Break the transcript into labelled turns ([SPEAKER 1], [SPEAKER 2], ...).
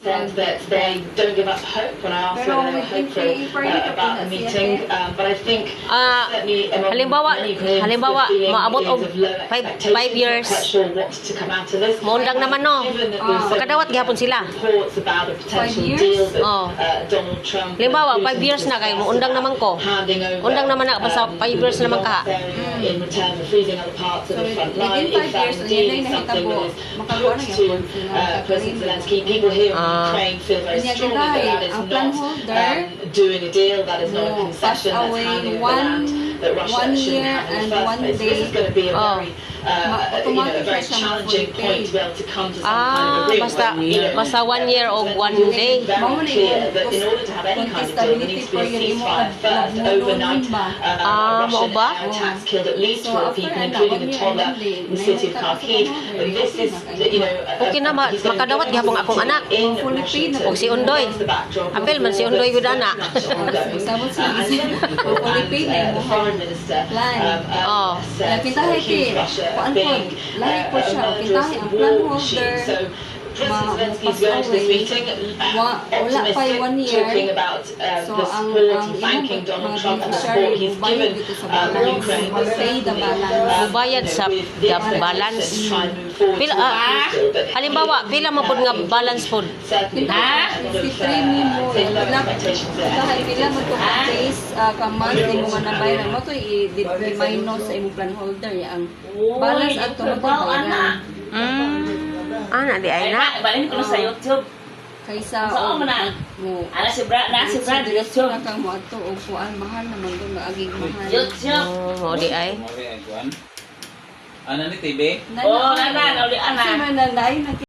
[SPEAKER 1] said that they don't give up hope when I asked whether they were hopeful about the meeting. But I think certainly among many Koreans,
[SPEAKER 2] maabot og 5 years.
[SPEAKER 1] sure what to come out of this.
[SPEAKER 2] Maundang naman no. Makadawat gihapon sila.
[SPEAKER 1] Reports about a potential deal that Donald Trump.
[SPEAKER 2] Halimbawa, 5 years na kay maundang naman ko. Undang naman na basta 5 years naman ka.
[SPEAKER 1] In return for freezing other parts of the front line, if that indeed is something that is put to President Zelensky, people here in Ukraine feel very strongly that is not doing a deal, that is not a concession, that's handing the land that Russia shouldn't have in the first place. This is going to be a very challenging point to be able to come to some kind of agreement.
[SPEAKER 2] Basta 1 year or 1 day.
[SPEAKER 1] Very clear that in order to have any kind of deal, there needs to be a ceasefire first. Overnight, Russian air attacks killed at least 4 people, including a toddler in the city of Kharkiv. This is,
[SPEAKER 2] Okay na, makadawat gihapon akong anak. O si Undoy. Apel man si Undoy gud ana.
[SPEAKER 1] Foreign Minister so President Zelensky is going to this meeting optimistic, talking about the support and thanking Donald Trump and the support he's given Ukraine.
[SPEAKER 2] Bayad sa balance. Pila halimbawa pila man pud nga balance food.
[SPEAKER 3] Ha?
[SPEAKER 4] 53 mo dahil pila mo to case kaman di mo manabayaran mo to i-minus sa imong plan holder ang balance at to bayaran.
[SPEAKER 2] Ana di ay na.
[SPEAKER 3] Balin ko sa YouTube.
[SPEAKER 4] Kaysa
[SPEAKER 3] Saan mo na? Ana si Brad na YouTube.
[SPEAKER 4] kang mo ato og kuan mahal naman do nga aging mahal.
[SPEAKER 3] YouTube.
[SPEAKER 2] Oh, di ay.
[SPEAKER 5] Ano ni TV?
[SPEAKER 3] Oh, nana, uli ana.
[SPEAKER 4] Kasi man nanay